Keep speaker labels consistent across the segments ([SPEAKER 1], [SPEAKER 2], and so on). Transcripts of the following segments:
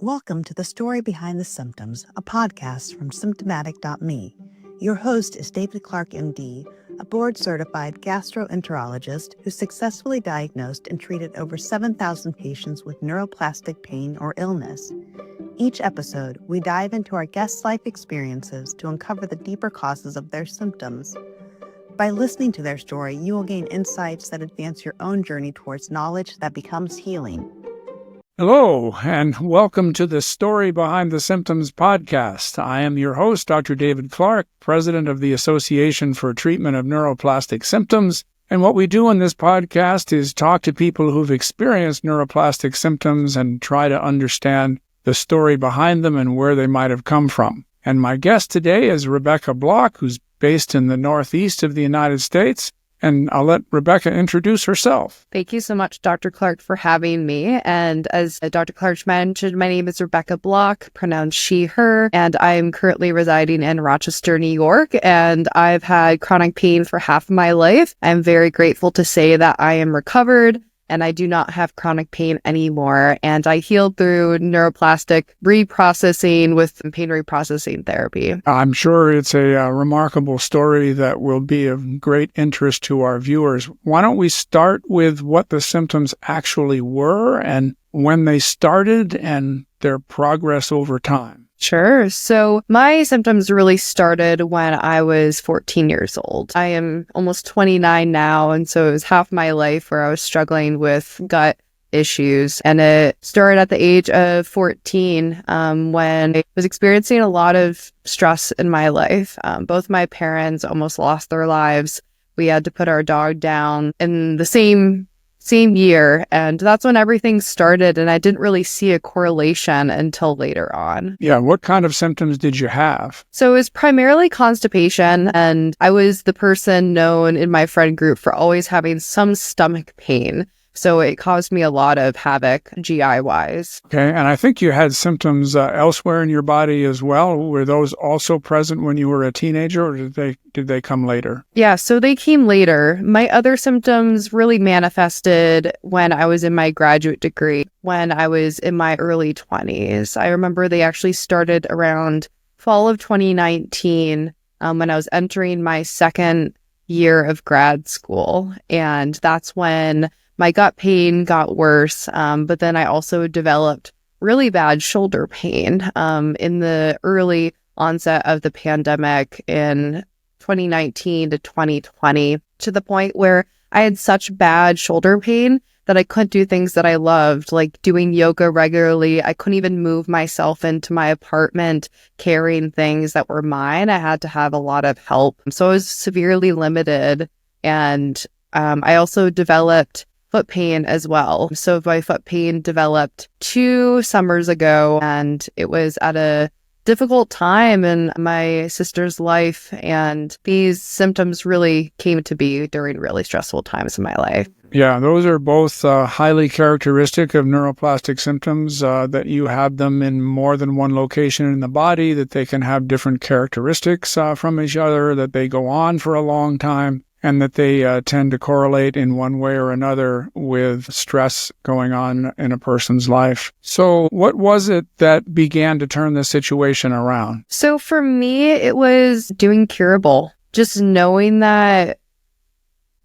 [SPEAKER 1] Welcome to The Story Behind the Symptoms, a podcast from Symptomatic.me. Your host is David Clark, MD, a board-certified gastroenterologist who successfully diagnosed and treated over 7,000 patients with neuroplastic pain or illness. Each episode, we dive into our guests' life experiences to uncover the deeper causes of their symptoms. By listening to their story, you will gain insights that advance your own journey towards knowledge that becomes healing.
[SPEAKER 2] Hello, and welcome to the Story Behind the Symptoms podcast. I am your host, Dr. David Clark, president of the Association for Treatment of Neuroplastic Symptoms. And what we do in this podcast is talk to people who've experienced neuroplastic symptoms and try to understand the story behind them and where they might have come from. And my guest today is Rebecca Block, who's based in the Northeast of the United States. And I'll let Rebecca introduce herself.
[SPEAKER 3] Thank you so much, Dr. Clark, for having me. And as Dr. Clark mentioned, my name is Rebecca Block, pronounced she, her, and I'm currently residing in Rochester, New York, and I've had chronic pain for half of my life. I'm very grateful to say that I am recovered and I do not have chronic pain anymore. And I healed through neuroplastic reprocessing with pain reprocessing therapy.
[SPEAKER 2] I'm sure it's a remarkable story that will be of great interest to our viewers. Why don't we start with what the symptoms actually were and when they started and their progress over time?
[SPEAKER 3] Sure. So my symptoms really started when I was 14 years old. I am almost 29 now, and so it was half my life where I was struggling with gut issues. And it started at the age of 14 when I was experiencing a lot of stress in my life. Both my parents almost lost their lives. We had to put our dog down in the same year, and that's when everything started, and I didn't really see a correlation until later on.
[SPEAKER 2] Yeah, what kind of symptoms did you have?
[SPEAKER 3] So it was primarily constipation, and I was the person known in my friend group for always having some stomach pain. So it caused me a lot of havoc GI-wise.
[SPEAKER 2] Okay, and I think you had symptoms elsewhere in your body as well. Were those also present when you were a teenager, or did they come later?
[SPEAKER 3] Yeah, so they came later. My other symptoms really manifested when I was in my graduate degree, when I was in my early 20s. I remember they actually started around fall of 2019 when I was entering my second year of grad school. And that's when my gut pain got worse, but then I also developed really bad shoulder pain in the early onset of the pandemic in 2019 to 2020, to the point where I had such bad shoulder pain that I couldn't do things that I loved, like doing yoga regularly. I couldn't even move myself into my apartment carrying things that were mine. I had to have a lot of help. So I was severely limited. And I also developed foot pain as well. So my foot pain developed 2 summers ago, and it was at a difficult time in my sister's life. And these symptoms really came to be during really stressful times in my life.
[SPEAKER 2] Yeah, those are both highly characteristic of neuroplastic symptoms, that you have them in more than one location in the body, that they can have different characteristics from each other, that they go on for a long time, and that they tend to correlate in one way or another with stress going on in a person's life. So what was it that began to turn the situation around?
[SPEAKER 3] So for me, it was doing curable. Just knowing that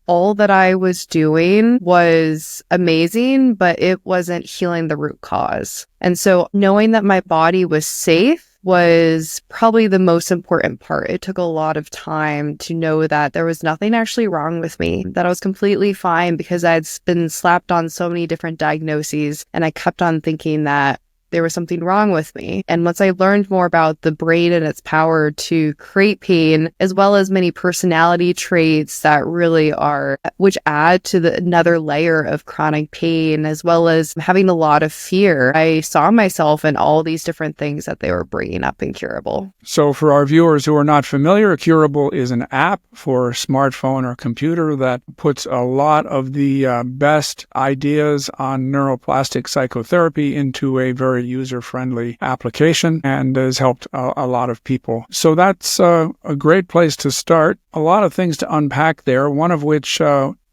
[SPEAKER 3] all that I was doing was amazing, but it wasn't healing the root cause. And so knowing that my body was safe was probably the most important part. It took a lot of time to know that there was nothing actually wrong with me, that I was completely fine, because I'd been slapped on so many different diagnoses, and I kept on thinking that there was something wrong with me. And once I learned more about the brain and its power to create pain, as well as many personality traits that really are, which add to another layer of chronic pain, as well as having a lot of fear, I saw myself in all these different things that they were bringing up in Curable.
[SPEAKER 2] So for our viewers who are not familiar, Curable is an app for smartphone or computer that puts a lot of the best ideas on neuroplastic psychotherapy into a very user-friendly application, and has helped a lot of people. So that's a great place to start. A lot of things to unpack there, one of which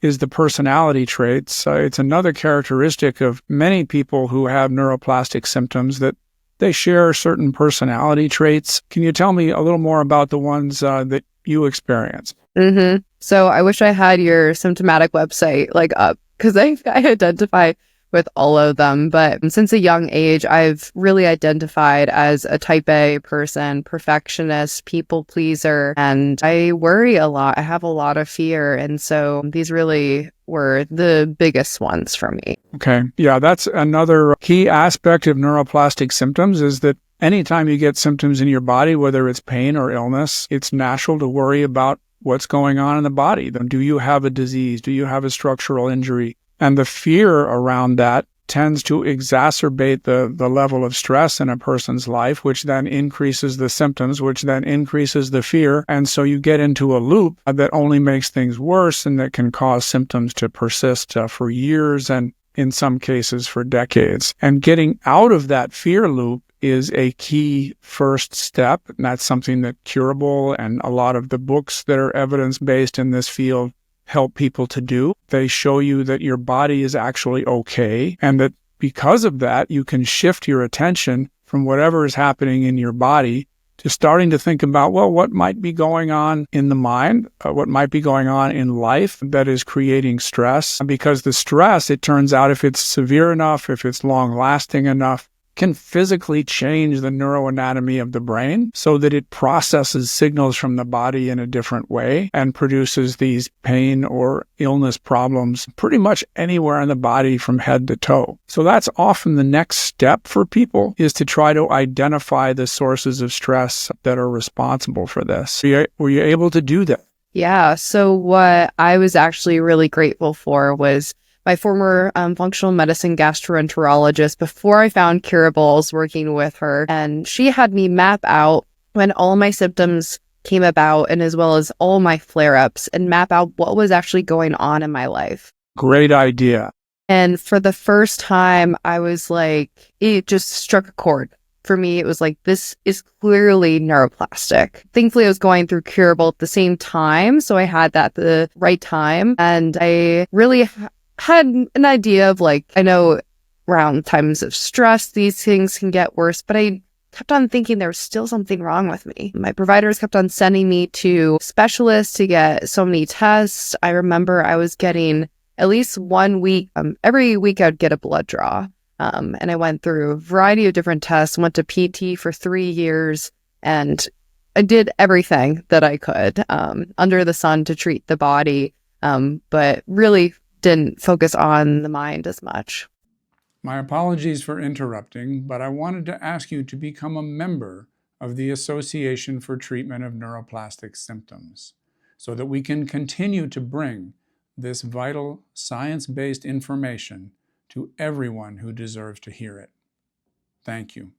[SPEAKER 2] is the personality traits. It's another characteristic of many people who have neuroplastic symptoms that they share certain personality traits. Can you tell me a little more about the ones that you experience?
[SPEAKER 3] So I wish I had your symptomatic website up, because I identify with all of them. But since a young age, I've really identified as a type A person, perfectionist, people pleaser, and I worry a lot. I have a lot of fear. And so these really were the biggest ones for me.
[SPEAKER 2] Okay. Yeah, that's another key aspect of neuroplastic symptoms, is that anytime you get symptoms in your body, whether it's pain or illness, it's natural to worry about what's going on in the body. Do you have a disease? Do you have a structural injury? And the fear around that tends to exacerbate the level of stress in a person's life, which then increases the symptoms, which then increases the fear. And so you get into a loop that only makes things worse and that can cause symptoms to persist for years and in some cases for decades. And getting out of that fear loop is a key first step. And that's something that Curable and a lot of the books that are evidence-based in this field help people to do. They show you that your body is actually okay, and that because of that, you can shift your attention from whatever is happening in your body to starting to think about, well, what might be going on in the mind, what might be going on in life that is creating stress. Because the stress, it turns out, if it's severe enough, if it's long-lasting enough, can physically change the neuroanatomy of the brain so that it processes signals from the body in a different way and produces these pain or illness problems pretty much anywhere in the body from head to toe. So that's often the next step for people, is to try to identify the sources of stress that are responsible for this. Were you able to do that?
[SPEAKER 3] Yeah. So what I was actually really grateful for was my former functional medicine gastroenterologist. Before I found Curables, working with her, and she had me map out when all my symptoms came about, and as well as all my flare-ups, and map out what was actually going on in my life.
[SPEAKER 2] Great idea.
[SPEAKER 3] And for the first time, I was like, it just struck a chord. For me, it was like, this is clearly neuroplastic. Thankfully, I was going through Curable at the same time, so I had that at the right time. And I really had an idea of I know around times of stress, these things can get worse, but I kept on thinking there was still something wrong with me. My providers kept on sending me to specialists to get so many tests. I remember I was getting at least 1 week, every week I'd get a blood draw. And I went through a variety of different tests, went to PT for 3 years, and I did everything that I could under the sun to treat the body, but really didn't focus on the mind as much.
[SPEAKER 2] My apologies for interrupting, but I wanted to ask you to become a member of the Association for Treatment of Neuroplastic Symptoms so that we can continue to bring this vital science-based information to everyone who deserves to hear it. Thank you.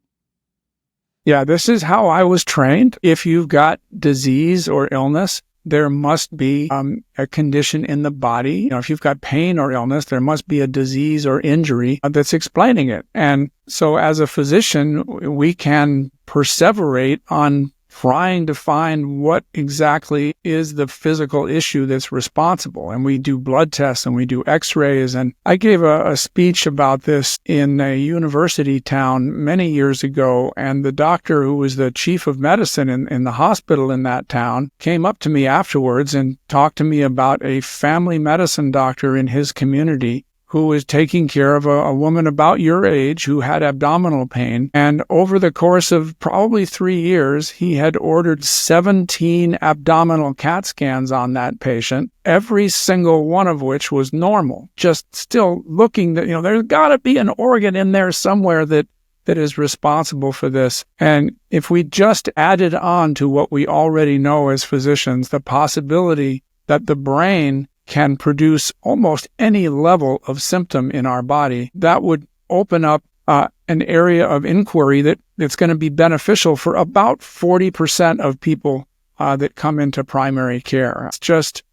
[SPEAKER 2] Yeah, this is how I was trained. If you've got disease or illness, there must be a condition in the body. If you've got pain or illness, there must be a disease or injury that's explaining it. And so as a physician, we can perseverate on trying to find what exactly is the physical issue that's responsible. And we do blood tests and we do x-rays. And I gave a speech about this in a university town many years ago. And the doctor who was the chief of medicine in the hospital in that town came up to me afterwards and talked to me about a family medicine doctor in his community who was taking care of a woman about your age who had abdominal pain. And over the course of probably 3 years, he had ordered 17 abdominal CAT scans on that patient, every single one of which was normal. Just still looking that, there's got to be an organ in there somewhere that is responsible for this. And if we just added on to what we already know as physicians, the possibility that the brain can produce almost any level of symptom in our body, that would open up an area of inquiry that's going to be beneficial for about 40% of people that come into primary care. It's just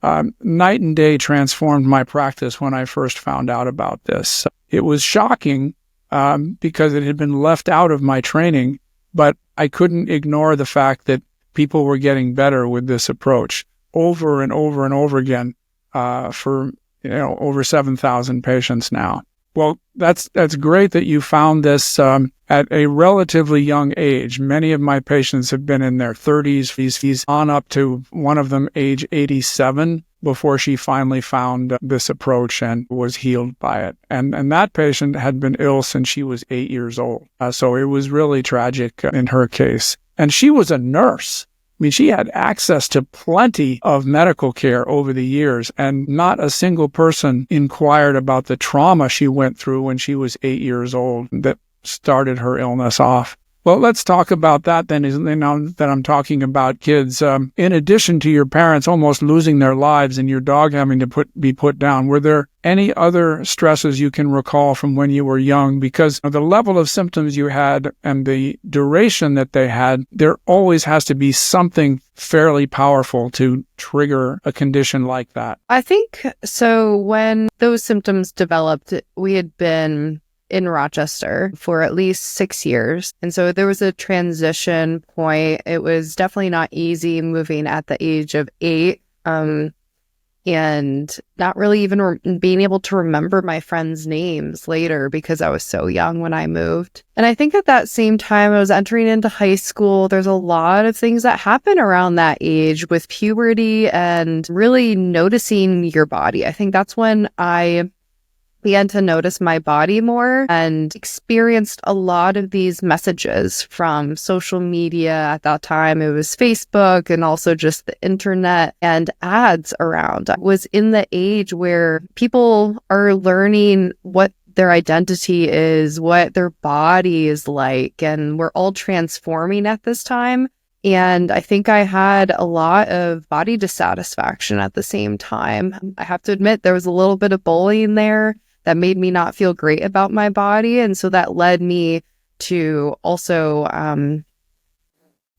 [SPEAKER 2] night and day transformed my practice when I first found out about this. It was shocking because it had been left out of my training, but I couldn't ignore the fact that people were getting better with this approach over and over and over again for over 7,000 patients now. Well, that's great that you found this at a relatively young age. Many of my patients have been in their 30s. He's on up to one of them age 87 before she finally found this approach and was healed by it. And that patient had been ill since she was 8 years old. So it was really tragic in her case. And she was a nurse. I mean, she had access to plenty of medical care over the years, and not a single person inquired about the trauma she went through when she was 8 years old that started her illness off. Well, let's talk about that then, now that I'm talking about kids. In addition to your parents almost losing their lives and your dog having to be put down, were there any other stresses you can recall from when you were young? Because the level of symptoms you had and the duration that they had, there always has to be something fairly powerful to trigger a condition like that.
[SPEAKER 3] I think so. When those symptoms developed, we had been in Rochester for at least 6 years. And so there was a transition point. It was definitely not easy moving at the age of 8. And not really even being able to remember my friends' names later because I was so young when I moved. And I think at that same time, I was entering into high school. There's a lot of things that happen around that age with puberty and really noticing your body. I think that's when I began to notice my body more and experienced a lot of these messages from social media. At that time, it was Facebook and also just the internet and ads around. I was in the age where people are learning what their identity is, what their body is like, and we're all transforming at this time. And I think I had a lot of body dissatisfaction at the same time. I have to admit, there was a little bit of bullying there that made me not feel great about my body. And so that led me to also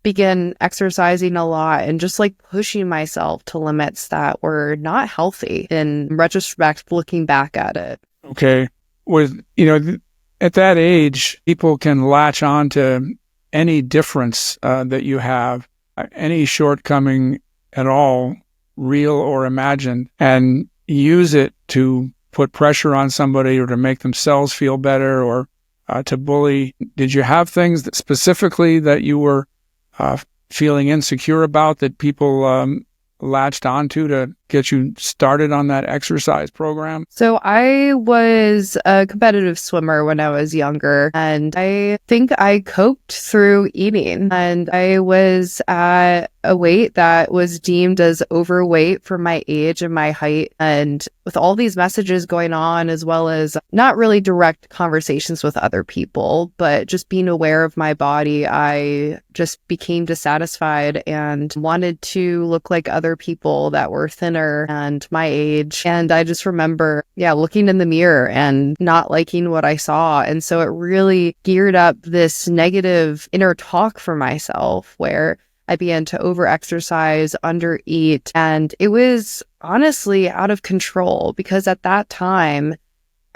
[SPEAKER 3] begin exercising a lot and just like pushing myself to limits that were not healthy in retrospect, looking back at it.
[SPEAKER 2] Okay. At that age, people can latch on to any difference that you have, any shortcoming at all, real or imagined, and use it to put pressure on somebody or to make themselves feel better or to bully. Did you have things that specifically that you were feeling insecure about that people latched onto to get you started on that exercise program?
[SPEAKER 3] So I was a competitive swimmer when I was younger, and I think I coped through eating, and I was at a weight that was deemed as overweight for my age and my height. And with all these messages going on, as well as not really direct conversations with other people, but just being aware of my body, I just became dissatisfied and wanted to look like other people that were thinner and my age. And I just remember, looking in the mirror and not liking what I saw. And so it really geared up this negative inner talk for myself where I began to overexercise, undereat, and it was honestly out of control because at that time,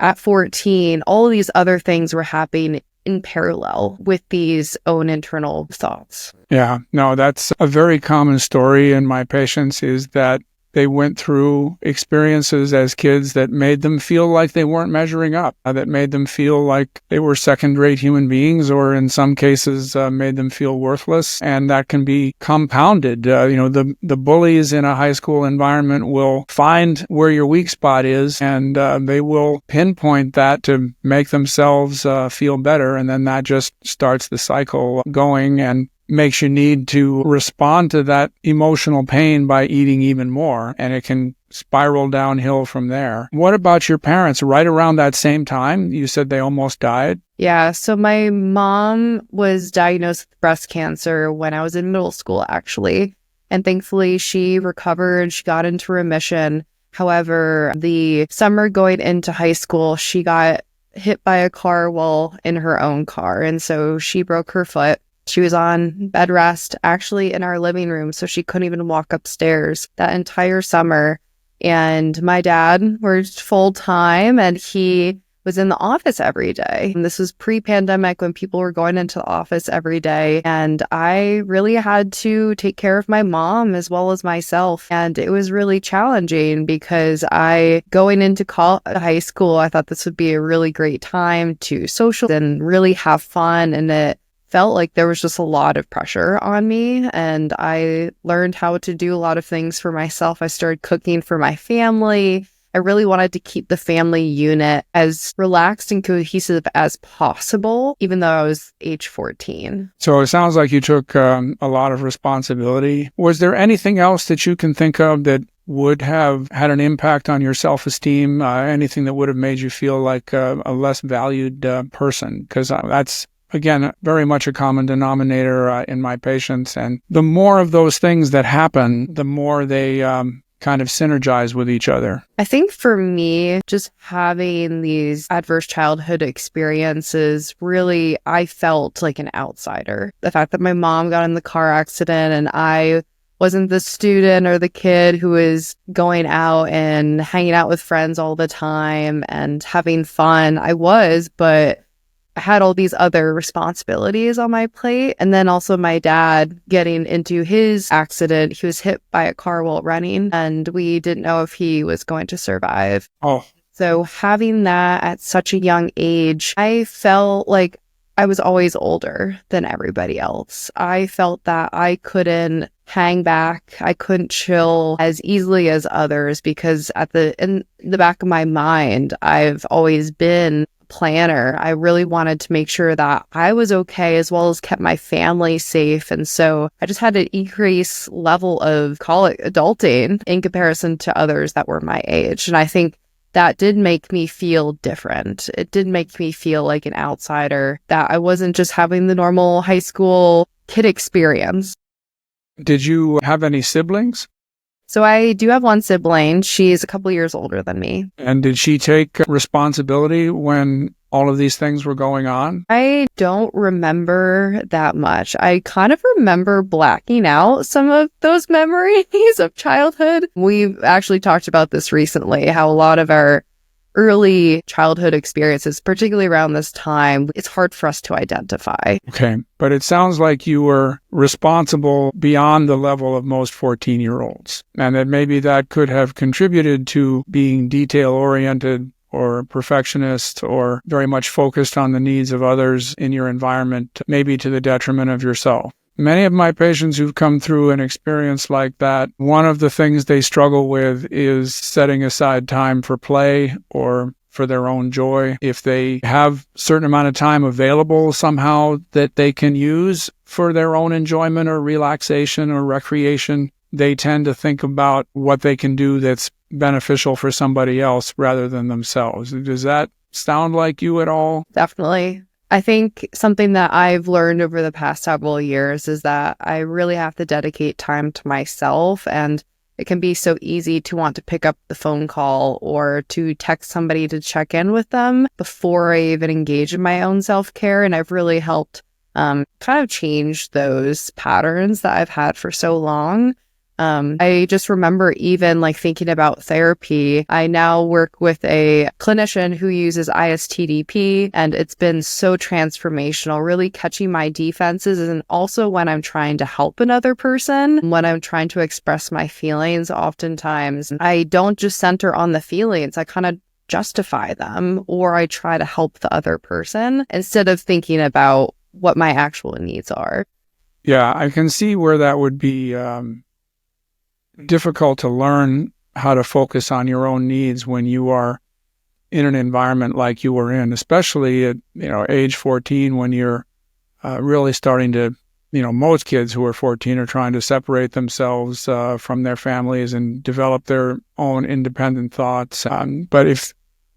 [SPEAKER 3] at 14, all of these other things were happening in parallel with these own internal thoughts.
[SPEAKER 2] Yeah, no, that's a very common story in my patients is that they went through experiences as kids that made them feel like they weren't measuring up, that made them feel like they were second-rate human beings, or in some cases made them feel worthless. And that can be compounded. The bullies in a high school environment will find where your weak spot is, and they will pinpoint that to make themselves feel better. And then that just starts the cycle going and makes you need to respond to that emotional pain by eating even more, and it can spiral downhill from there. What about your parents? Right around that same time, you said they almost died?
[SPEAKER 3] Yeah, so my mom was diagnosed with breast cancer when I was in middle school, actually. And thankfully, she recovered, she got into remission. However, the summer going into high school, she got hit by a car while in her own car. And so she broke her foot. She was on bed rest, actually in our living room, so she couldn't even walk upstairs that entire summer. And my dad worked full time, and he was in the office every day. And this was pre-pandemic when people were going into the office every day. And I really had to take care of my mom as well as myself. And it was really challenging because going into high school, I thought this would be a really great time to social and really have fun. And it felt like there was just a lot of pressure on me, and I learned how to do a lot of things for myself. I started cooking for my family. I really wanted to keep the family unit as relaxed and cohesive as possible, even though I was age 14.
[SPEAKER 2] So it sounds like you took a lot of responsibility. Was there anything else that you can think of that would have had an impact on your self-esteem, anything that would have made you feel like a less valued person? Because that's, again, very much a common denominator in my patients. And the more of those things that happen, the more they kind of synergize with each other.
[SPEAKER 3] I think for me, just having these adverse childhood experiences, really, I felt like an outsider. The fact that my mom got in the car accident and I wasn't the student or the kid who was going out and hanging out with friends all the time and having fun. I was, but I had all these other responsibilities on my plate. And then also my dad getting into his accident. He was hit by a car while running, and we didn't know if he was going to survive.
[SPEAKER 2] Oh.
[SPEAKER 3] So having that at such a young age, I felt like I was always older than everybody else. I felt that I couldn't hang back. I couldn't chill as easily as others because in the back of my mind, I've always been planner. I really wanted to make sure that I was okay as well as kept my family safe. And so I just had an increased level of, call it adulting, in comparison to others that were my age. And I think that did make me feel different. It did make me feel like an outsider, that I wasn't just having the normal high school kid experience.
[SPEAKER 2] Did you have any siblings?
[SPEAKER 3] So I do have one sibling. She's a couple years older than me.
[SPEAKER 2] And did she take responsibility when all of these things were going on?
[SPEAKER 3] I don't remember that much. I kind of remember blacking out some of those memories of childhood. We've actually talked about this recently, how a lot of our early childhood experiences, particularly around this time, it's hard for us to identify.
[SPEAKER 2] Okay. But it sounds like you were responsible beyond the level of most 14-year-olds, and that maybe that could have contributed to being detail-oriented or perfectionist or very much focused on the needs of others in your environment, maybe to the detriment of yourself. Many of my patients who've come through an experience like that, one of the things they struggle with is setting aside time for play or for their own joy. If they have a certain amount of time available somehow that they can use for their own enjoyment or relaxation or recreation, they tend to think about what they can do that's beneficial for somebody else rather than themselves. Does that sound like you at all?
[SPEAKER 3] Definitely. I think something that I've learned over the past several years is that I really have to dedicate time to myself, and it can be so easy to want to pick up the phone call or to text somebody to check in with them before I even engage in my own self-care. And I've really helped kind of change those patterns that I've had for so long. I just remember even like thinking about therapy. I now work with a clinician who uses ISTDP, and it's been so transformational, really catching my defenses. And also when I'm trying to help another person, when I'm trying to express my feelings, oftentimes I don't just center on the feelings. I kind of justify them, or I try to help the other person instead of thinking about what my actual needs are.
[SPEAKER 2] Yeah, I can see where that would be difficult to learn how to focus on your own needs when you are in an environment like you were in, especially at age 14, when you're really starting to, most kids who are 14 are trying to separate themselves from their families and develop their own independent thoughts. But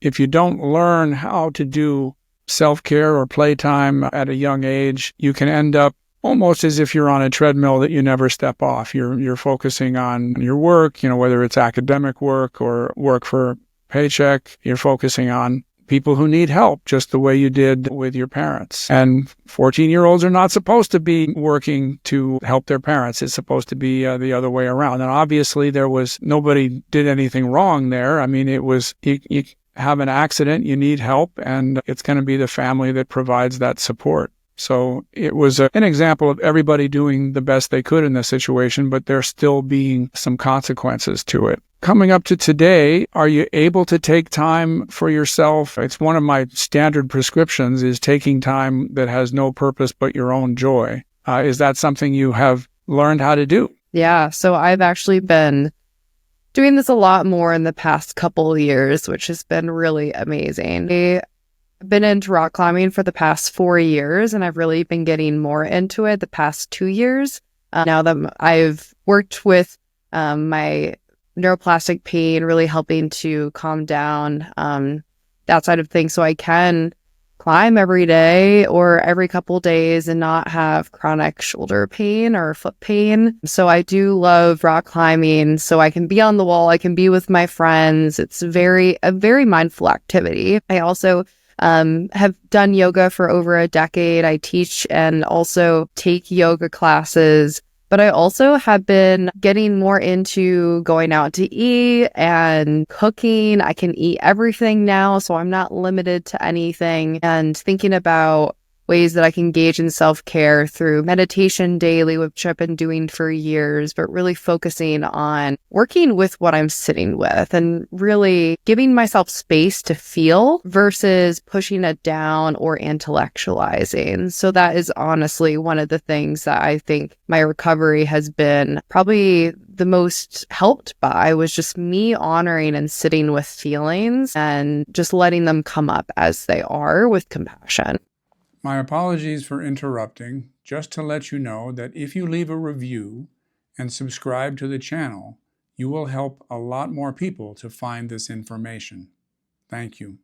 [SPEAKER 2] if you don't learn how to do self-care or playtime at a young age, you can end up almost as if you're on a treadmill that you never step off. You're focusing on your work, whether it's academic work or work for a paycheck. You're focusing on people who need help, just the way you did with your parents. And 14-year-olds are not supposed to be working to help their parents. It's supposed to be the other way around. And obviously nobody did anything wrong there. I mean, it was, you have an accident, you need help, and it's going to be the family that provides that support. So it was an example of everybody doing the best they could in this situation, but there still being some consequences to it. Coming up to today, are you able to take time for yourself? It's one of my standard prescriptions is taking time that has no purpose but your own joy. Is that something you have learned how to do?
[SPEAKER 3] Yeah, so I've actually been doing this a lot more in the past couple of years, which has been really amazing. I've been into rock climbing for the past 4 years, and I've really been getting more into it the past 2 years. Now that I've worked with my neuroplastic pain, really helping to calm down that side of things so I can climb every day or every couple days and not have chronic shoulder pain or foot pain. So I do love rock climbing so I can be on the wall, I can be with my friends. It's a very mindful activity. I also have done yoga for over a decade. I teach and also take yoga classes, but I also have been getting more into going out to eat and cooking. I can eat everything now, so I'm not limited to anything, and thinking about ways that I can engage in self-care through meditation daily, which I've been doing for years, but really focusing on working with what I'm sitting with and really giving myself space to feel versus pushing it down or intellectualizing. So that is honestly one of the things that I think my recovery has been probably the most helped by, was just me honoring and sitting with feelings and just letting them come up as they are with compassion.
[SPEAKER 2] My apologies for interrupting. Just to let you know that if you leave a review and subscribe to the channel, you will help a lot more people to find this information. Thank you.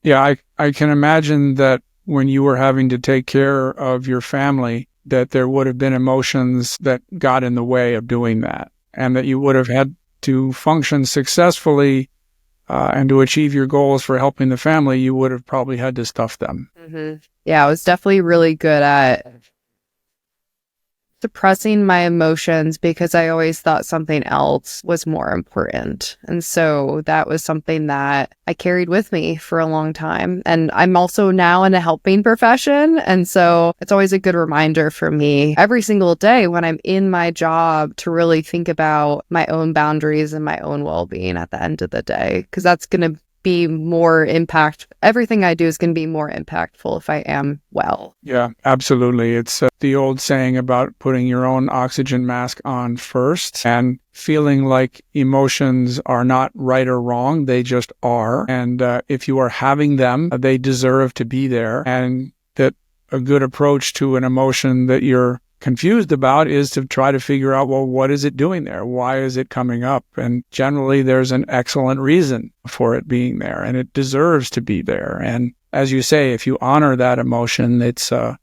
[SPEAKER 2] Yeah, I can imagine that when you were having to take care of your family, that there would have been emotions that got in the way of doing that, and that you would have had to function successfully and to achieve your goals for helping the family, you would have probably had to stuff them.
[SPEAKER 3] Mm-hmm. Yeah, I was definitely really good at suppressing my emotions because I always thought something else was more important. And so that was something that I carried with me for a long time. And I'm also now in a helping profession. And so it's always a good reminder for me every single day when I'm in my job to really think about my own boundaries and my own well-being at the end of the day, because that's going to be more impact. Everything I do is going to be more impactful if I am well.
[SPEAKER 2] Yeah, absolutely. It's the old saying about putting your own oxygen mask on first and feeling like emotions are not right or wrong. They just are. And if you are having them, they deserve to be there. And that a good approach to an emotion that you're confused about is to try to figure out, well, what is it doing there? Why is it coming up? And generally, there's an excellent reason for it being there, and it deserves to be there. And as you say, if you honor that emotion, it's a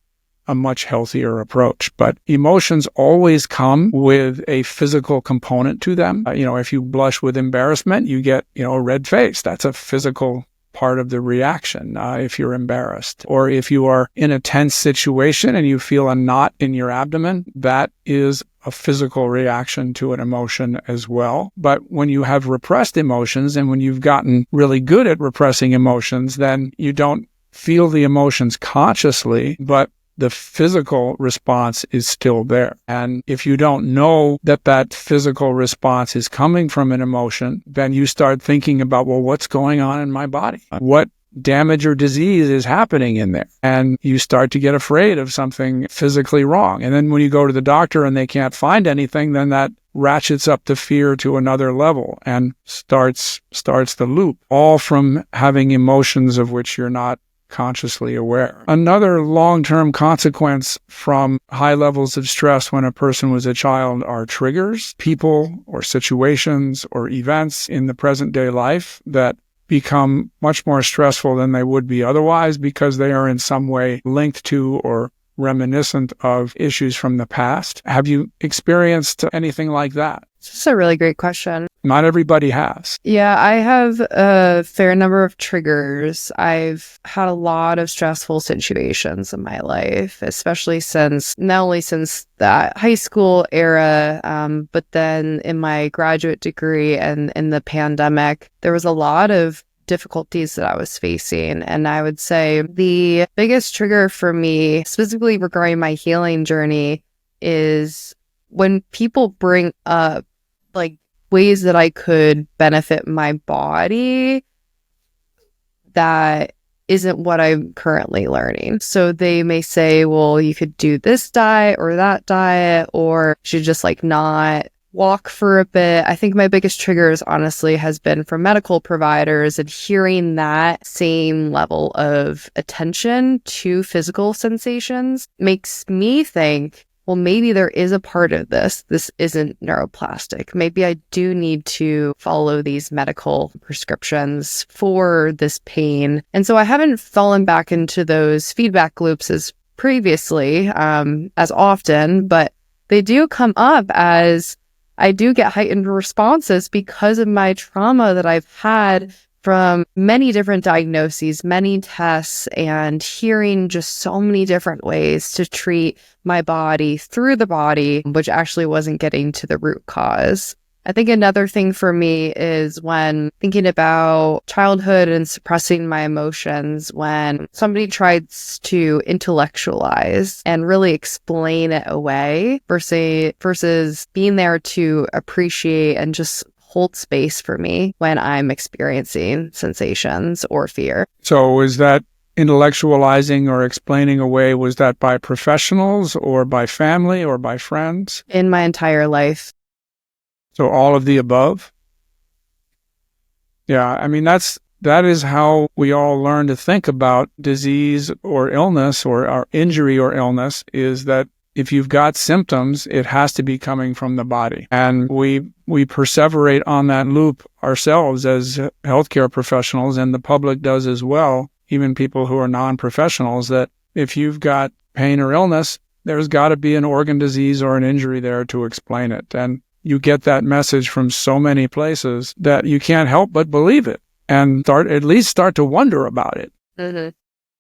[SPEAKER 2] much healthier approach. But emotions always come with a physical component to them. If you blush with embarrassment, you get, a red face. That's a physical part of the reaction if you're embarrassed. Or if you are in a tense situation and you feel a knot in your abdomen, that is a physical reaction to an emotion as well. But when you have repressed emotions and when you've gotten really good at repressing emotions, then you don't feel the emotions consciously, but the physical response is still there. And if you don't know that that physical response is coming from an emotion, then you start thinking about, well, what's going on in my body? What damage or disease is happening in there? And you start to get afraid of something physically wrong. And then when you go to the doctor and they can't find anything, then that ratchets up the fear to another level and starts the loop, all from having emotions of which you're not consciously aware. Another long-term consequence from high levels of stress when a person was a child are triggers, people or situations or events in the present day life that become much more stressful than they would be otherwise because they are in some way linked to or reminiscent of issues from the past. Have you experienced anything like that?
[SPEAKER 3] This is a really great question.
[SPEAKER 2] Not everybody has.
[SPEAKER 3] Yeah, I have a fair number of triggers. I've had a lot of stressful situations in my life, especially not only since that high school era, but then in my graduate degree and in the pandemic, there was a lot of difficulties that I was facing. And I would say the biggest trigger for me, specifically regarding my healing journey, is when people bring up like ways that I could benefit my body that isn't what I'm currently learning. So they may say, well, you could do this diet or that diet, or you should just like not walk for a bit. I think my biggest triggers honestly has been from medical providers, and hearing that same level of attention to physical sensations makes me think, well, maybe there is a part of this. This isn't neuroplastic. Maybe I do need to follow these medical prescriptions for this pain. And so I haven't fallen back into those feedback loops as previously, as often, but they do come up as I do get heightened responses because of my trauma that I've had from many different diagnoses, many tests, and hearing just so many different ways to treat my body through the body, which actually wasn't getting to the root cause. I think another thing for me is when thinking about childhood and suppressing my emotions, when somebody tries to intellectualize and really explain it away versus being there to appreciate and just hold space for me when I'm experiencing sensations or fear.
[SPEAKER 2] So is that intellectualizing or explaining away, was that by professionals or by family or by friends?
[SPEAKER 3] In my entire life.
[SPEAKER 2] So all of the above? Yeah, I mean, that is how we all learn to think about disease or illness or our injury or illness, is that if you've got symptoms, it has to be coming from the body. And we perseverate on that loop ourselves as healthcare professionals, and the public does as well, even people who are non-professionals, that if you've got pain or illness, there's got to be an organ disease or an injury there to explain it. And you get that message from so many places that you can't help but believe it and at least start to wonder about it.
[SPEAKER 3] Mm-hmm.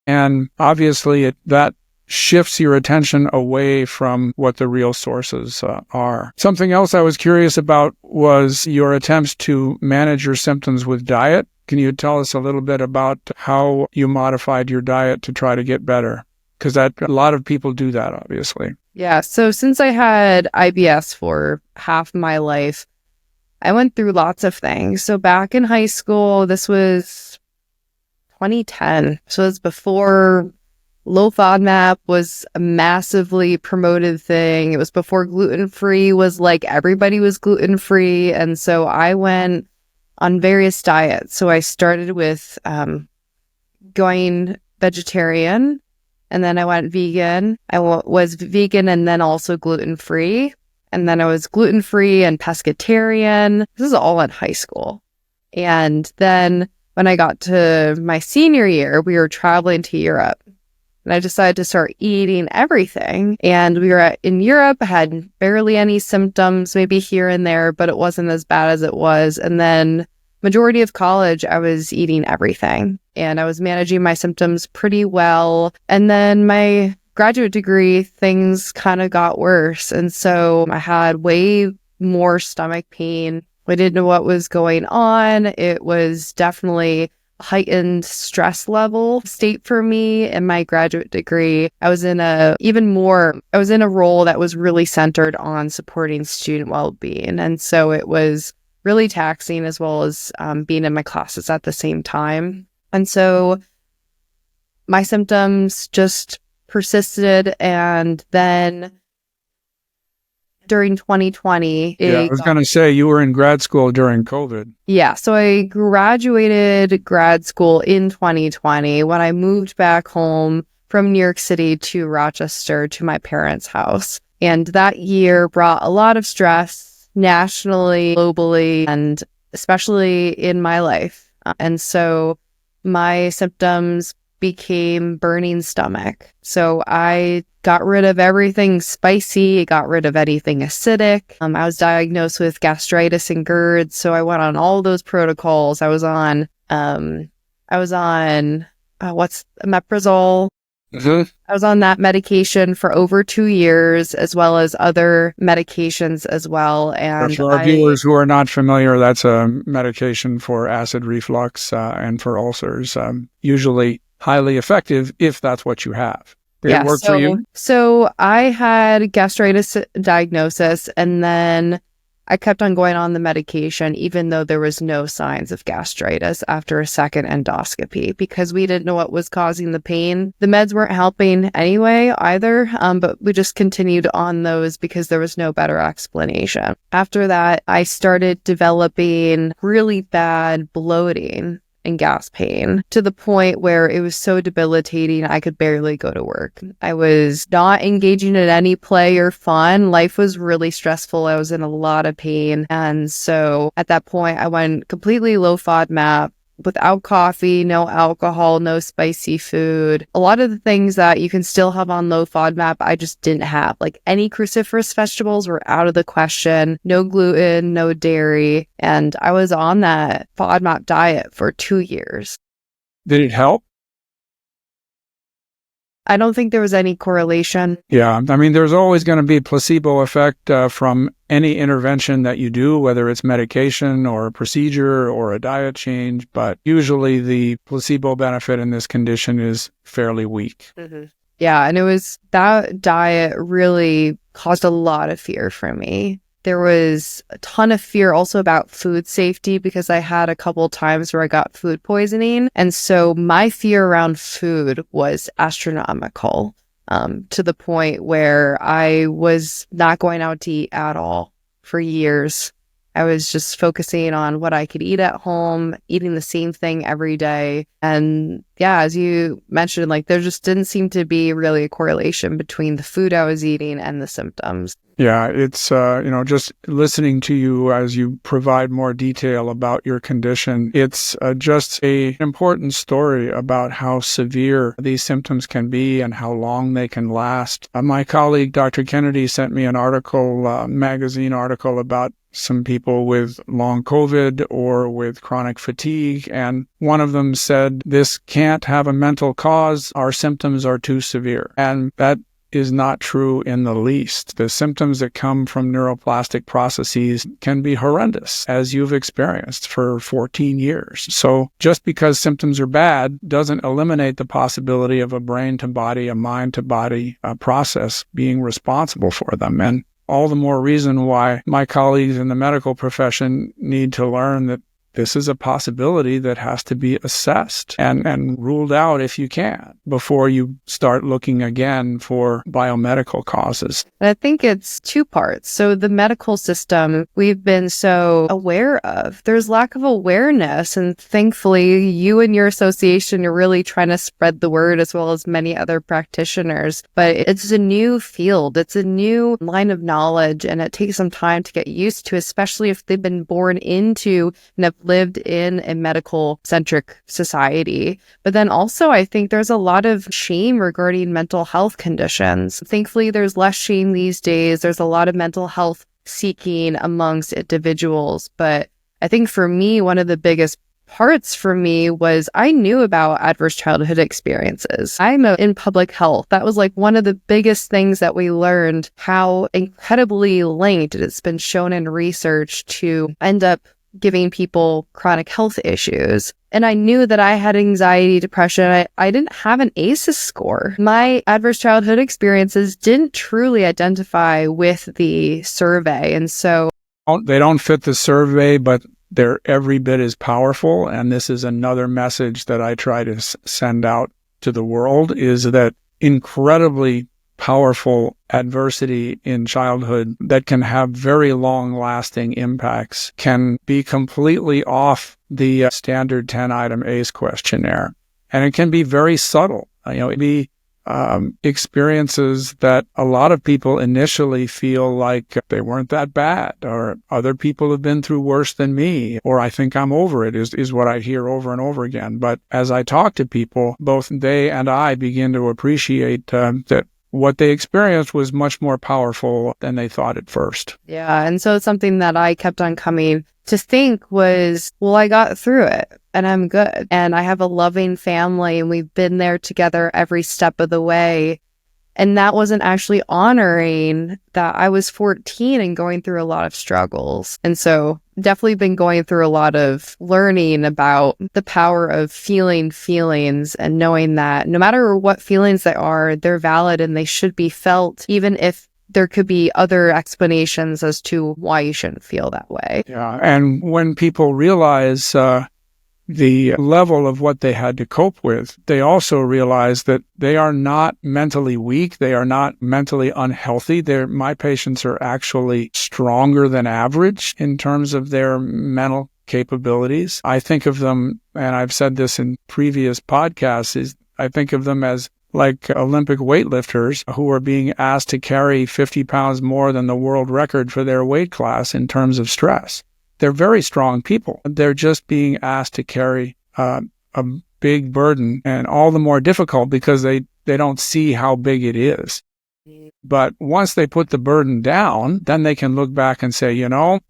[SPEAKER 2] And obviously that shifts your attention away from what the real sources are. Something else I was curious about was your attempts to manage your symptoms with diet. Can you tell us a little bit about how you modified your diet to try to get better? Because a lot of people do that, obviously.
[SPEAKER 3] Yeah. So since I had IBS for half my life, I went through lots of things. So back in high school, this was 2010. So it's before low FODMAP was a massively promoted thing. It was before gluten-free was like everybody was gluten-free. And so I went on various diets. So I started with going vegetarian, and then I went vegan. I was vegan and then also gluten-free. And then I was gluten-free and pescatarian. This is all in high school. And then when I got to my senior year, we were traveling to Europe. And I decided to start eating everything. And we were in Europe, I had barely any symptoms, maybe here and there, but it wasn't as bad as it was. And then majority of college, I was eating everything. And I was managing my symptoms pretty well. And then my graduate degree, things kind of got worse. And so I had way more stomach pain. I didn't know what was going on. It was definitely heightened stress level state for me in my graduate degree. I was in a role that was really centered on supporting student well-being. And so it was really taxing, as well as being in my classes at the same time. And so my symptoms just persisted. And then during 2020...
[SPEAKER 2] I was going to say, you were in grad school during COVID.
[SPEAKER 3] Yeah, so I graduated grad school in 2020 when I moved back home from New York City to Rochester to my parents' house. And that year brought a lot of stress nationally, globally, and especially in my life. And so my symptoms became burning stomach. So I got rid of everything spicy, got rid of anything acidic. I was diagnosed with gastritis and GERD, so I went on all those protocols. I was on what's omeprazole. I was on that medication for over 2 years, as well as other medications as well. And
[SPEAKER 2] for our viewers who are not familiar, that's a medication for acid reflux and for ulcers, usually highly effective if that's what you have. Did it work for you?
[SPEAKER 3] So I had gastritis diagnosis, and then I kept on going on the medication, even though there was no signs of gastritis after a second endoscopy, because we didn't know what was causing the pain. The meds weren't helping anyway either, but we just continued on those because there was no better explanation. After that, I started developing really bad bloating and gas pain to the point where it was so debilitating I could barely go to work. I was not engaging in any play or fun. Life was really stressful. I was in a lot of pain. And so at that point, I went completely low FODMAP, without coffee, no alcohol, no spicy food. A lot of the things that you can still have on low FODMAP, I just didn't have. Like any cruciferous vegetables were out of the question, no gluten, no dairy. And I was on that FODMAP diet for 2 years.
[SPEAKER 2] Did it help?
[SPEAKER 3] I don't think there was any correlation.
[SPEAKER 2] Yeah, I mean, there's always going to be placebo effect from any intervention that you do, whether it's medication or a procedure or a diet change, but usually the placebo benefit in this condition is fairly weak.
[SPEAKER 3] Mm-hmm. Yeah, and it was that diet really caused a lot of fear for me. There was a ton of fear also about food safety because I had a couple times where I got food poisoning. And so my fear around food was astronomical, to the point where I was not going out to eat at all for years. I was just focusing on what I could eat at home, eating the same thing every day. And yeah, as you mentioned, like there just didn't seem to be really a correlation between the food I was eating and the symptoms.
[SPEAKER 2] Yeah, it's, just listening to you as you provide more detail about your condition, it's just an important story about how severe these symptoms can be and how long they can last. My colleague, Dr. Kennedy, sent me an article, magazine article about some people with long COVID or with chronic fatigue, and one of them said, this can't have a mental cause, our symptoms are too severe. And that is not true in the least. The symptoms that come from neuroplastic processes can be horrendous, as you've experienced for 14 years. So just because symptoms are bad doesn't eliminate the possibility of a brain-to-body, a mind-to-body process being responsible for them. And all the more reason why my colleagues in the medical profession need to learn that this is a possibility that has to be assessed and ruled out if you can before you start looking again for biomedical causes.
[SPEAKER 3] I think it's two parts. So the medical system, we've been so aware of. There's lack of awareness. And thankfully, you and your association are really trying to spread the word as well as many other practitioners. But it's a new field. It's a new line of knowledge. And it takes some time to get used to, especially if they've been born into and have lived in a medical-centric society. But then also, I think there's a lot of shame regarding mental health conditions. Thankfully, there's less shame these days. There's a lot of mental health seeking amongst individuals. But I think for me, one of the biggest parts for me was I knew about adverse childhood experiences. I'm in public health. That was like one of the biggest things that we learned, how incredibly linked it's been shown in research to end up giving people chronic health issues. And I knew that I had anxiety, depression. I didn't have an ACEs score. My adverse childhood experiences didn't truly identify with the survey. And so
[SPEAKER 2] they don't fit the survey, but they're every bit as powerful. And this is another message that I try to send out to the world, is that incredibly powerful adversity in childhood that can have very long-lasting impacts can be completely off the standard 10-item ACE questionnaire. And it can be very subtle. It be experiences that a lot of people initially feel like they weren't that bad, or other people have been through worse than me, or I think I'm over it, is what I hear over and over again. But as I talk to people, both they and I begin to appreciate that what they experienced was much more powerful than they thought at first.
[SPEAKER 3] Yeah. And so it's something that I kept on coming to think was, well, I got through it. and I'm good. And I have a loving family and we've been there together every step of the way. And that wasn't actually honoring that I was 14 and going through a lot of struggles. And so definitely been going through a lot of learning about the power of feeling feelings and knowing that no matter what feelings they are, they're valid and they should be felt, even if there could be other explanations as to why you shouldn't feel that way.
[SPEAKER 2] Yeah. And when people realize the level of what they had to cope with, they also realize that they are not mentally weak. They are not mentally unhealthy. My patients are actually stronger than average in terms of their mental capabilities. I think of them, and I've said this in previous podcasts, I think of them as like Olympic weightlifters who are being asked to carry 50 pounds more than the world record for their weight class in terms of stress. They're very strong people. They're just being asked to carry a big burden, and all the more difficult because they don't see how big it is. But once they put the burden down, then they can look back and say,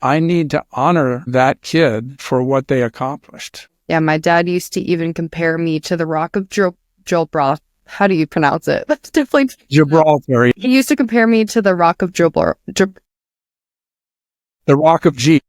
[SPEAKER 2] I need to honor that kid for what they accomplished.
[SPEAKER 3] Yeah, my dad used to even compare me to the Rock of Gibraltar. How do you pronounce it? That's definitely
[SPEAKER 2] Gibraltar.
[SPEAKER 3] He used to compare me to the Rock of Gibraltar.
[SPEAKER 2] The Rock of G.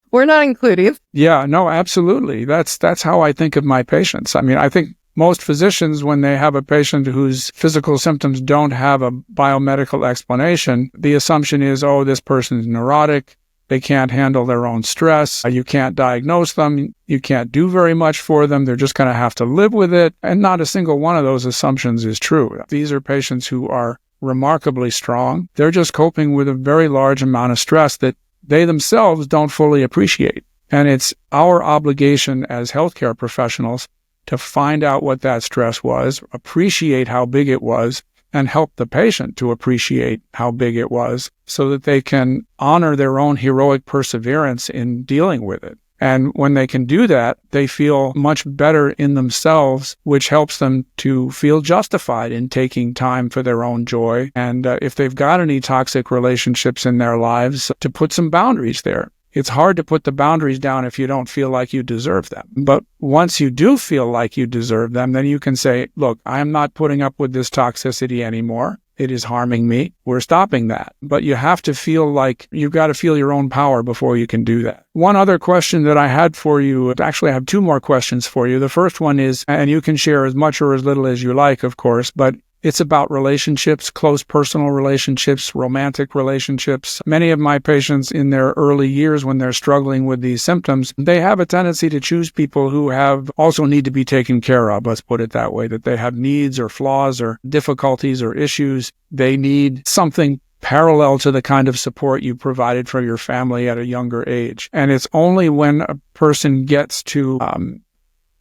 [SPEAKER 3] We're not including.
[SPEAKER 2] Yeah, no, absolutely. That's how I think of my patients. I mean, I think most physicians, when they have a patient whose physical symptoms don't have a biomedical explanation, the assumption is, this person's neurotic. They can't handle their own stress. You can't diagnose them. You can't do very much for them. They're just going to have to live with it. And not a single one of those assumptions is true. These are patients who are remarkably strong. They're just coping with a very large amount of stress that they themselves don't fully appreciate. And it's our obligation as healthcare professionals to find out what that stress was, appreciate how big it was, and help the patient to appreciate how big it was so that they can honor their own heroic perseverance in dealing with it. And when they can do that, they feel much better in themselves, which helps them to feel justified in taking time for their own joy. And if they've got any toxic relationships in their lives, to put some boundaries there. It's hard to put the boundaries down if you don't feel like you deserve them. But once you do feel like you deserve them, then you can say, look, I'm not putting up with this toxicity anymore. It is harming me. We're stopping that. But you have to feel like you've got to feel your own power before you can do that. One other question that I had for you, actually I have two more questions for you. The first one is, and you can share as much or as little as you like, of course, but it's about relationships, close personal relationships, romantic relationships. Many of my patients in their early years when they're struggling with these symptoms, they have a tendency to choose people who also need to be taken care of, let's put it that way, that they have needs or flaws or difficulties or issues. They need something parallel to the kind of support you provided for your family at a younger age. And it's only when a person gets to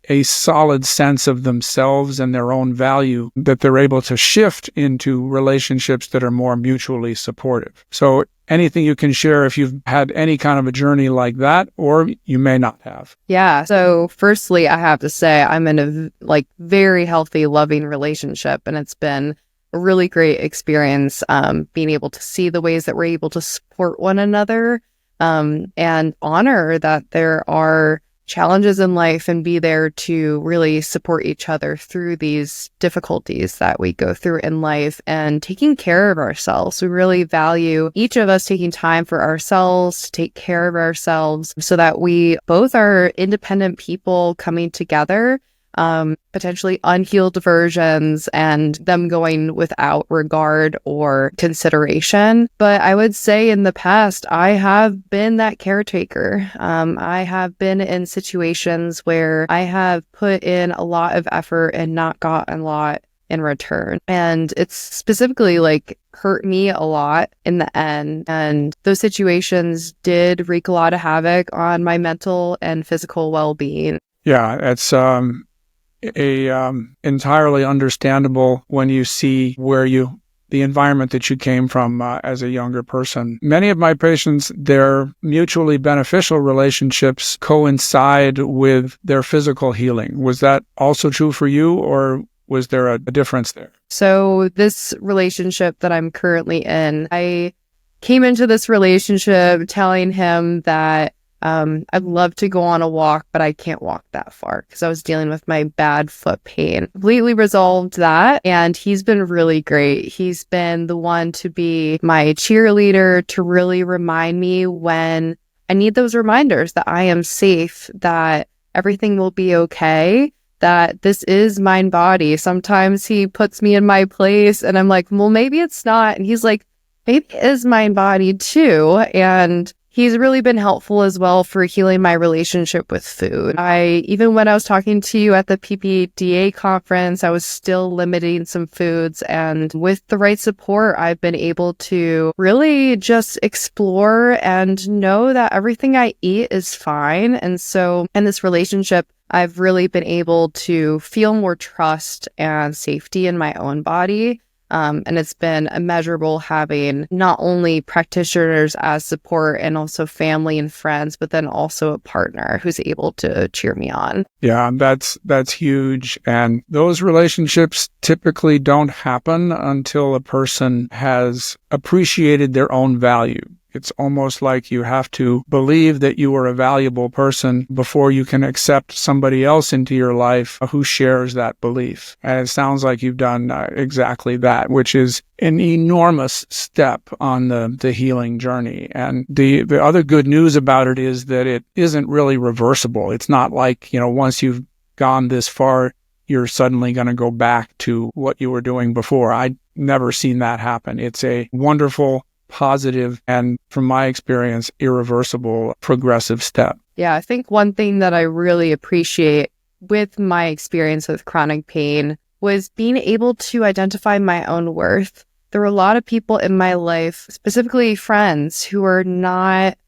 [SPEAKER 2] a solid sense of themselves and their own value that they're able to shift into relationships that are more mutually supportive. So anything you can share if you've had any kind of a journey like that, or you may not have.
[SPEAKER 3] Yeah. So firstly, I have to say I'm in a very healthy, loving relationship, and it's been a really great experience being able to see the ways that we're able to support one another and honor that there are challenges in life and be there to really support each other through these difficulties that we go through in life and taking care of ourselves. We really value each of us taking time for ourselves, to take care of ourselves so that we both are independent people coming together, potentially unhealed versions and them going without regard or consideration. But I would say in the past, I have been that caretaker. I have been in situations where I have put in a lot of effort and not gotten a lot in return. And it's specifically hurt me a lot in the end. And those situations did wreak a lot of havoc on my mental and physical well-being.
[SPEAKER 2] Yeah, it's entirely understandable when you see the environment that you came from as a younger person. Many of my patients, their mutually beneficial relationships coincide with their physical healing. Was that also true for you, or was there a difference there?
[SPEAKER 3] So this relationship that I'm currently in, I came into this relationship telling him that I'd love to go on a walk, but I can't walk that far because I was dealing with my bad foot pain. Completely resolved that. And he's been really great. He's been the one to be my cheerleader, to really remind me when I need those reminders that I am safe, that everything will be okay, that this is mind body. Sometimes he puts me in my place and I'm like, well, maybe it's not. And he's like, maybe it is mind body too. And he's really been helpful as well for healing my relationship with food. Even when I was talking to you at the PPDA conference, I was still limiting some foods. And with the right support, I've been able to really just explore and know that everything I eat is fine. And so in this relationship, I've really been able to feel more trust and safety in my own body. And it's been immeasurable having not only practitioners as support and also family and friends, but then also a partner who's able to cheer me on.
[SPEAKER 2] Yeah, that's huge. And those relationships typically don't happen until a person has appreciated their own value. It's almost like you have to believe that you are a valuable person before you can accept somebody else into your life who shares that belief. And it sounds like you've done exactly that, which is an enormous step on the healing journey. And the other good news about it is that it isn't really reversible. It's not like, once you've gone this far, you're suddenly going to go back to what you were doing before. I'd never seen that happen. It's a wonderful, positive, and from my experience, irreversible progressive step.
[SPEAKER 3] Yeah, I think one thing that I really appreciate with my experience with chronic pain was being able to identify my own worth. There were a lot of people in my life, specifically friends, who were not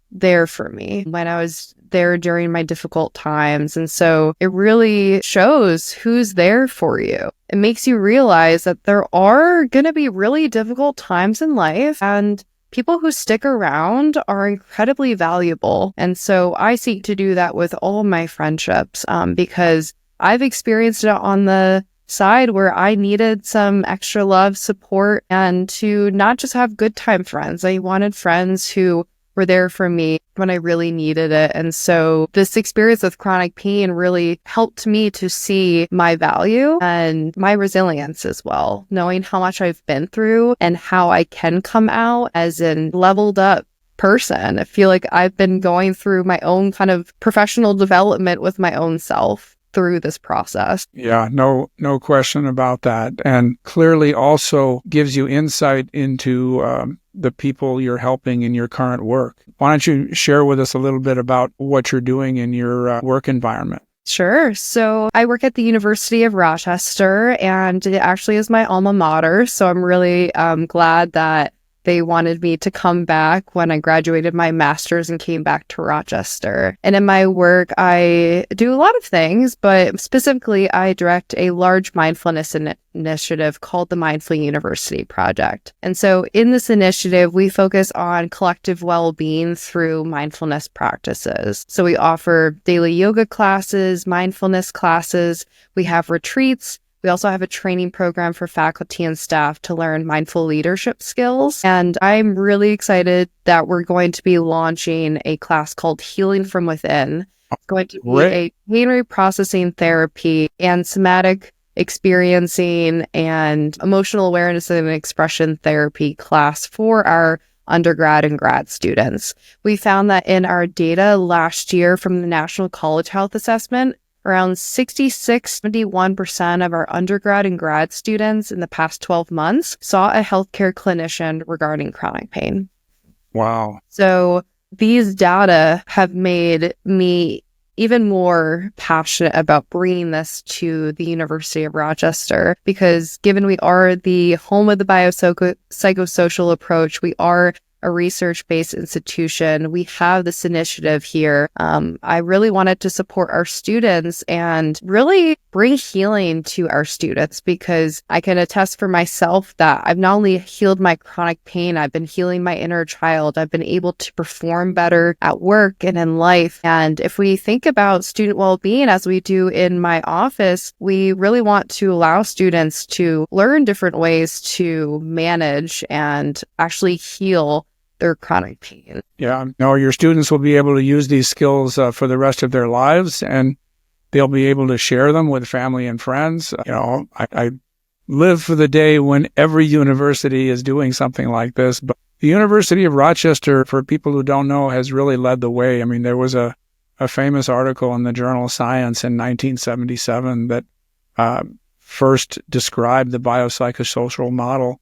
[SPEAKER 3] there for me when I was there during my difficult times. And so it really shows who's there for you. It makes you realize that there are going to be really difficult times in life, and people who stick around are incredibly valuable. And so I seek to do that with all of my friendships because I've experienced it on the side where I needed some extra love, support, and to not just have good time friends. I wanted friends who were there for me when I really needed it. And so this experience with chronic pain really helped me to see my value and my resilience as well, knowing how much I've been through and how I can come out as a leveled up person. I feel like I've been going through my own kind of professional development with my own self through this process.
[SPEAKER 2] Yeah, no question about that. And clearly also gives you insight into the people you're helping in your current work. Why don't you share with us a little bit about what you're doing in your work environment?
[SPEAKER 3] Sure. So I work at the University of Rochester, and it actually is my alma mater. So I'm really glad that they wanted me to come back when I graduated my master's and came back to Rochester. And in my work, I do a lot of things, but specifically, I direct a large mindfulness initiative called the Mindful University Project. And so in this initiative, we focus on collective well-being through mindfulness practices. So we offer daily yoga classes, mindfulness classes, we have retreats. We also have a training program for faculty and staff to learn mindful leadership skills. And I'm really excited that we're going to be launching a class called Healing from Within. It's going to be a pain reprocessing therapy and somatic experiencing and emotional awareness and expression therapy class for our undergrad and grad students. We found that in our data last year from the National College Health Assessment, around 66-71% of our undergrad and grad students in the past 12 months saw a healthcare clinician regarding chronic pain.
[SPEAKER 2] Wow.
[SPEAKER 3] So these data have made me even more passionate about bringing this to the University of Rochester, because given we are the home of the biopsychosocial approach, we are a research-based institution. We have this initiative here. I really wanted to support our students and really bring healing to our students, because I can attest for myself that I've not only healed my chronic pain, I've been healing my inner child. I've been able to perform better at work and in life. And if we think about student well-being as we do in my office, we really want to allow students to learn different ways to manage and actually heal their chronic pain.
[SPEAKER 2] Yeah, no, your students will be able to use these skills for the rest of their lives, and they'll be able to share them with family and friends. I live for the day when every university is doing something like this. But the University of Rochester, for people who don't know, has really led the way. I mean, there was a famous article in the journal Science in 1977 that first described the biopsychosocial model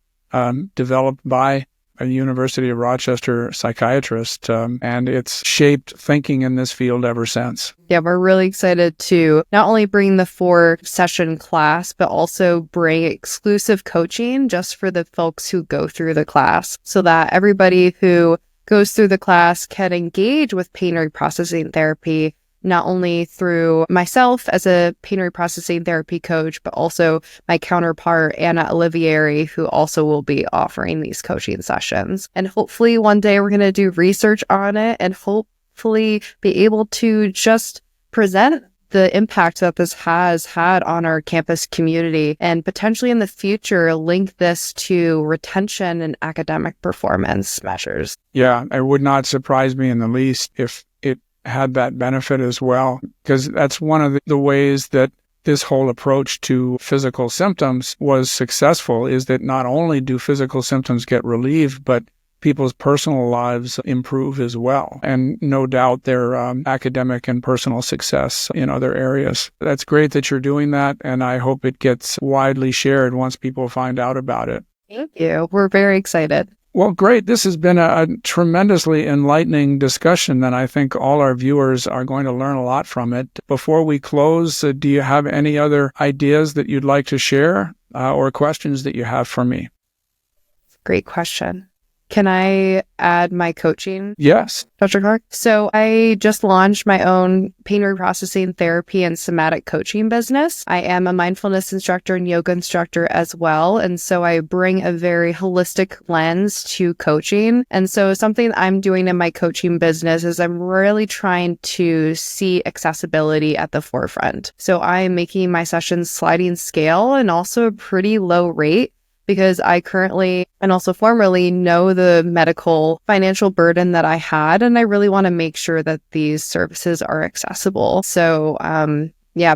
[SPEAKER 2] developed by a University of Rochester psychiatrist, and it's shaped thinking in this field ever since.
[SPEAKER 3] Yeah, we're really excited to not only bring the 4-session class, but also bring exclusive coaching just for the folks who go through the class, so that everybody who goes through the class can engage with pain reprocessing therapy, not only through myself as a pain reprocessing therapy coach, but also my counterpart, Anna Olivieri, who also will be offering these coaching sessions. And hopefully one day we're going to do research on it and hopefully be able to just present the impact that this has had on our campus community, and potentially in the future link this to retention and academic performance measures.
[SPEAKER 2] Yeah, it would not surprise me in the least if it had that benefit as well, because that's one of the ways that this whole approach to physical symptoms was successful, is that not only do physical symptoms get relieved, but people's personal lives improve as well. And no doubt their academic and personal success in other areas. That's great that you're doing that, and I hope it gets widely shared once people find out about it.
[SPEAKER 3] Thank you. We're very excited.
[SPEAKER 2] Well, great. This has been a tremendously enlightening discussion, and I think all our viewers are going to learn a lot from it. Before we close, do you have any other ideas that you'd like to share or questions that you have for me?
[SPEAKER 3] Great question. Can I add my coaching?
[SPEAKER 2] Yes.
[SPEAKER 3] Dr. Clark? So I just launched my own pain reprocessing therapy and somatic coaching business. I am a mindfulness instructor and yoga instructor as well. And so I bring a very holistic lens to coaching. And so something I'm doing in my coaching business is I'm really trying to see accessibility at the forefront. So I am making my sessions sliding scale and also a pretty low rate, because I currently and also formerly know the medical financial burden that I had, and I really want to make sure that these services are accessible. So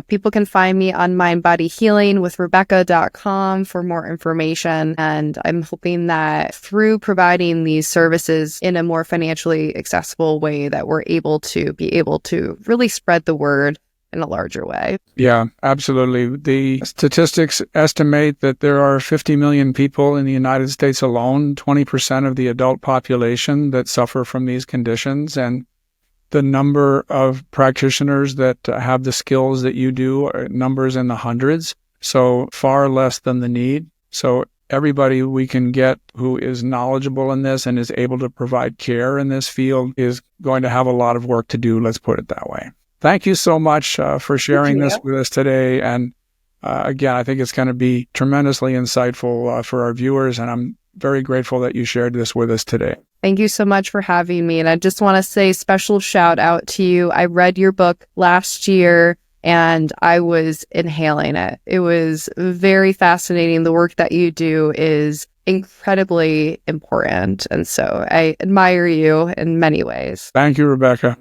[SPEAKER 3] people can find me on mindbodyhealingwithrebecca.com for more information. And I'm hoping that through providing these services in a more financially accessible way, that we're able to really spread the word in a larger way.
[SPEAKER 2] Yeah, absolutely. The statistics estimate that there are 50 million people in the United States alone, 20% of the adult population, that suffer from these conditions. And the number of practitioners that have the skills that you do are numbers in the hundreds, so far less than the need. So everybody we can get who is knowledgeable in this and is able to provide care in this field is going to have a lot of work to do, let's put it that way. Thank you so much for sharing this with us today. And again, I think it's going to be tremendously insightful for our viewers, and I'm very grateful that you shared this with us today.
[SPEAKER 3] Thank you so much for having me. And I just want to say special shout out to you. I read your book last year and I was inhaling it. It was very fascinating. The work that you do is incredibly important. And so I admire you in many ways.
[SPEAKER 2] Thank you, Rebecca.